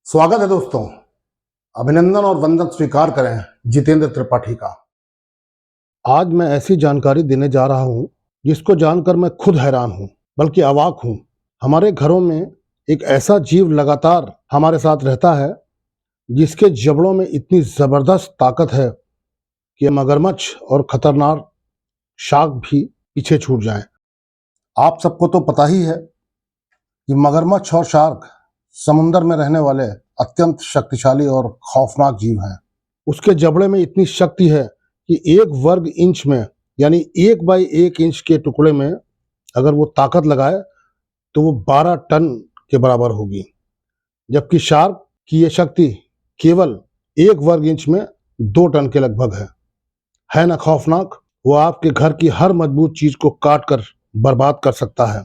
स्वागत है दोस्तों। अभिनंदन और वंदन स्वीकार करें जितेंद्र त्रिपाठी का। आज मैं ऐसी जानकारी देने जा रहा हूं जिसको जानकर मैं खुद हैरान हूं, बल्कि अवाक हूं। हमारे घरों में एक ऐसा जीव लगातार हमारे साथ रहता है जिसके जबड़ों में इतनी जबरदस्त ताकत है कि मगरमच्छ और खतरनाक शार्क भी पीछे छूट जाएं। आप सबको तो पता ही है कि मगरमच्छ और शार्क समुद्र में रहने वाले अत्यंत शक्तिशाली और खौफनाक जीव हैं। उसके जबड़े में इतनी शक्ति है कि 1 वर्ग इंच में यानी 1 बाई 1 इंच के टुकड़े में अगर वो ताकत लगाए तो वो 12 टन के बराबर होगी, जबकि शार्क की ये शक्ति केवल 1 वर्ग इंच में 2 टन के लगभग है ना खौफनाक। वो आपके घर की हर मजबूत चीज को काट कर बर्बाद कर सकता है,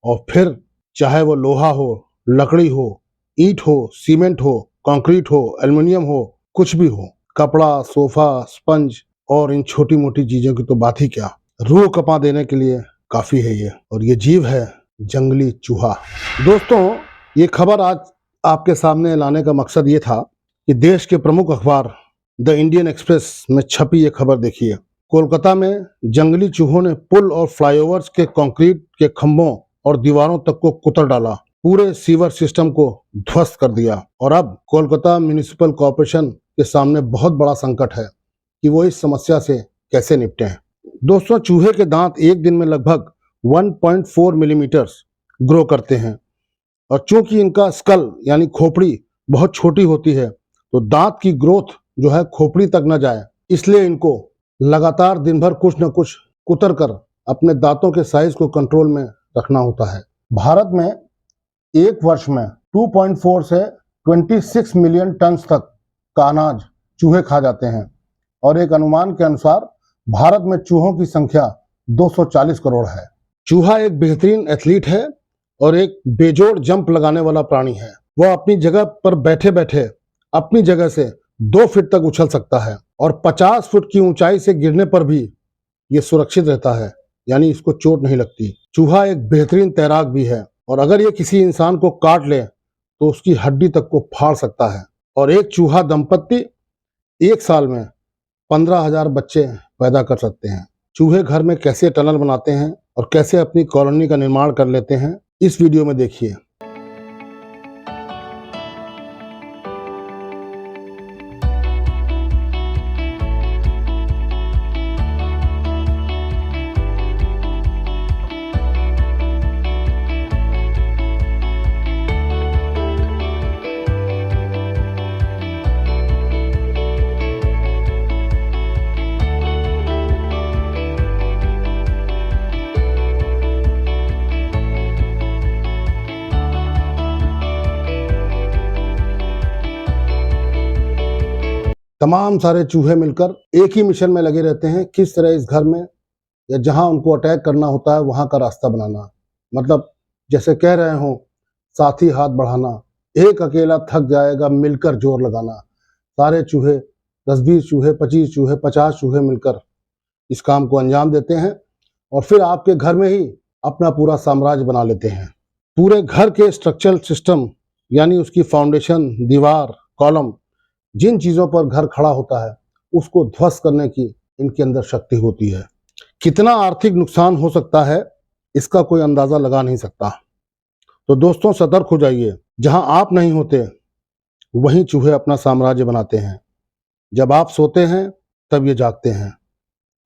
और फिर चाहे वो लोहा हो, लकड़ी हो, ईंट हो, सीमेंट हो, कंक्रीट हो, एल्युमिनियम हो, कुछ भी हो, कपड़ा, सोफा, स्पंज और इन छोटी मोटी चीजों की तो बात ही क्या, रूह कपा देने के लिए काफी है ये। और ये जीव है जंगली चूहा। दोस्तों, ये खबर आज आपके सामने लाने का मकसद ये था कि देश के प्रमुख अखबार द इंडियन एक्सप्रेस में छपी ये खबर देखिए। कोलकाता में जंगली चूहों ने पुल और फ्लाईओवर्स के कंक्रीट के खंभों और दीवारों तक को कुतर डाला, पूरे सीवर सिस्टम को ध्वस्त कर दिया। और अब कोलकाता म्युनिसिपल कॉर्पोरेशन के सामने बहुत बड़ा संकट है कि वो इस समस्या से कैसे निपटें। दोस्तों, चूहे के दांत एक दिन में लगभग 1.4 मिलीमीटर ग्रो करते हैं, और चूंकि इनका स्कल यानी खोपड़ी बहुत छोटी होती है, तो दांत की ग्रोथ जो है खोपड़ी तक न जाए, इसलिए इनको लगातार दिन भर कुछ न कुछ कुतर कर अपने दांतों के साइज को कंट्रोल में रखना होता है। भारत में एक वर्ष में 2.4 से 26 मिलियन टन तक का अनाज चूहे खा जाते हैं, और एक अनुमान के अनुसार भारत में चूहों की संख्या 240 करोड़ है। चूहा एक बेहतरीन एथलीट है और एक बेजोड़ जंप लगाने वाला प्राणी है। वह अपनी जगह पर बैठे बैठे अपनी जगह से 2 फीट तक उछल सकता है, और 50 फुट की ऊंचाई से गिरने पर भी ये सुरक्षित रहता है, यानी इसको चोट नहीं लगती। चूहा एक बेहतरीन तैराक भी है, और अगर ये किसी इंसान को काट ले तो उसकी हड्डी तक को फाड़ सकता है। और एक चूहा दंपत्ति एक साल में 15,000 बच्चे पैदा कर सकते हैं। चूहे घर में कैसे टनल बनाते हैं और कैसे अपनी कॉलोनी का निर्माण कर लेते हैं, इस वीडियो में देखिए। तमाम सारे चूहे मिलकर एक ही मिशन में लगे रहते हैं, किस तरह इस घर में या जहां उनको अटैक करना होता है वहां का रास्ता बनाना। मतलब जैसे कह रहे हो, साथी हाथ बढ़ाना, एक अकेला थक जाएगा मिलकर जोर लगाना। सारे चूहे 10-20 चूहे, 25 चूहे, 50 चूहे मिलकर इस काम को अंजाम देते हैं, और फिर आपके घर में ही अपना पूरा साम्राज्य बना लेते हैं। पूरे घर के स्ट्रक्चरल सिस्टम यानी उसकी फाउंडेशन, दीवार, कॉलम, जिन चीजों पर घर खड़ा होता है उसको ध्वस्त करने की इनके अंदर शक्ति होती है। कितना आर्थिक नुकसान हो सकता है इसका कोई अंदाजा लगा नहीं सकता। तो दोस्तों, सतर्क हो जाइए। जहां आप नहीं होते वहीं चूहे अपना साम्राज्य बनाते हैं। जब आप सोते हैं तब ये जागते हैं।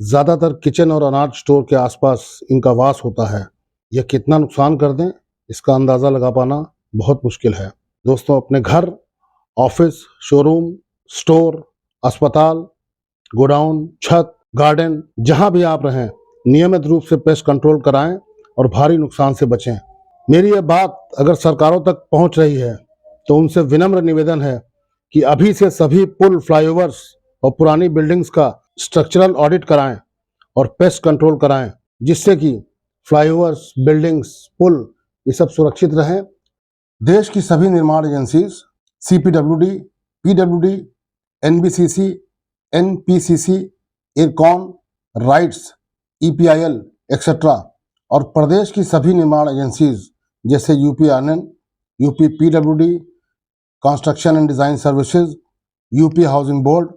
ज्यादातर किचन और अनाज स्टोर के आसपास इनका वास होता है। यह कितना नुकसान कर दें इसका अंदाजा लगा पाना बहुत मुश्किल है। दोस्तों, अपने घर, ऑफिस, शोरूम, स्टोर, अस्पताल, गोडाउन, छत, गार्डन, जहां भी आप रहें, नियमित रूप से पेस्ट कंट्रोल कराएं और भारी नुकसान से बचें। मेरी यह बात अगर सरकारों तक पहुंच रही है तो उनसे विनम्र निवेदन है कि अभी से सभी पुल, फ्लाईओवर्स और पुरानी बिल्डिंग्स का स्ट्रक्चरल ऑडिट कराएं और पेस्ट कंट्रोल कराएं, जिससे कि फ्लाईओवर्स, बिल्डिंग्स, पुल ये सब सुरक्षित रहें। देश की सभी निर्माण agencies, CPWD, PWD, NBCC, NPCC, IRCON, rights, EPIL etcetera, और प्रदेश की सभी निर्माण एजेंसीज जैसे UP Anand, UP PWD, construction and design services, UP housing board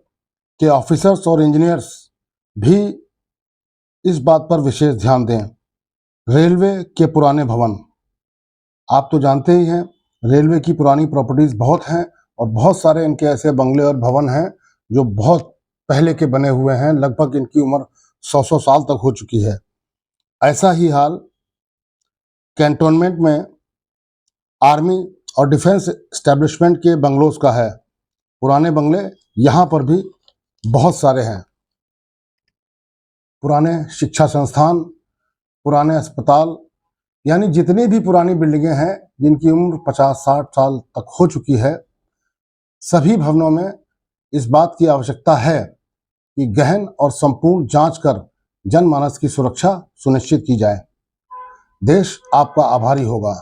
के ऑफिसर्स और इंजीनियर्स भी इस बात पर विशेष ध्यान दें। रेलवे के पुराने भवन, आप तो जानते ही हैं रेलवे की पुरानी प्रॉपर्टीज बहुत हैं और बहुत सारे इनके ऐसे बंगले और भवन हैं जो बहुत पहले के बने हुए हैं, लगभग इनकी उम्र 100 साल तक हो चुकी है। ऐसा ही हाल कैंटोनमेंट में आर्मी और डिफेंस एस्टेब्लिशमेंट के बंगलोज का है। पुराने बंगले यहाँ पर भी बहुत सारे हैं। पुराने शिक्षा संस्थान, पुराने अस्पताल, यानी जितनी भी पुरानी बिल्डिंगें हैं जिनकी उम्र 50-60 साल तक हो चुकी है, सभी भवनों में इस बात की आवश्यकता है कि गहन और संपूर्ण जांच कर जनमानस की सुरक्षा सुनिश्चित की जाए। देश आपका आभारी होगा।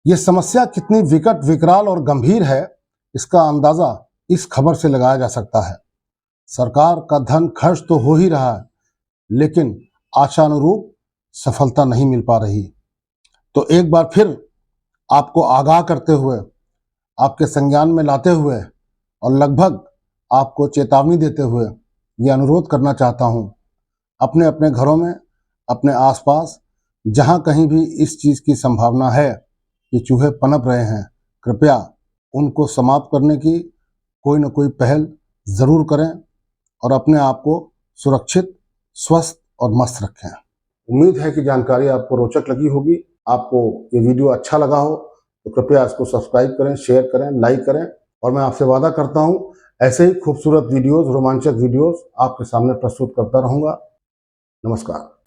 ये समस्या कितनी विकट, विकराल और गंभीर है, इसका अंदाजा इस खबर से लगाया जा सकता है। सरकार का धन खर्च तो हो ही रहा है, लेकिन आशानुरूप सफलता नहीं मिल पा रही। तो एक बार फिर आपको आगाह करते हुए, आपके संज्ञान में लाते हुए और लगभग आपको चेतावनी देते हुए ये अनुरोध करना चाहता हूँ, अपने अपने घरों में, अपने आसपास जहाँ कहीं भी इस चीज़ की संभावना है कि चूहे पनप रहे हैं, कृपया उनको समाप्त करने की कोई न कोई पहल ज़रूर करें और अपने आप को सुरक्षित, स्वस्थ और मस्त रखें। उम्मीद है कि जानकारी आपको रोचक लगी होगी। आपको ये वीडियो अच्छा लगा हो तो कृपया इसको सब्सक्राइब करें, शेयर करें, लाइक करें और मैं आपसे वादा करता हूँ ऐसे ही खूबसूरत वीडियोस, रोमांचक वीडियोस आपके सामने प्रस्तुत करता रहूँगा। नमस्कार।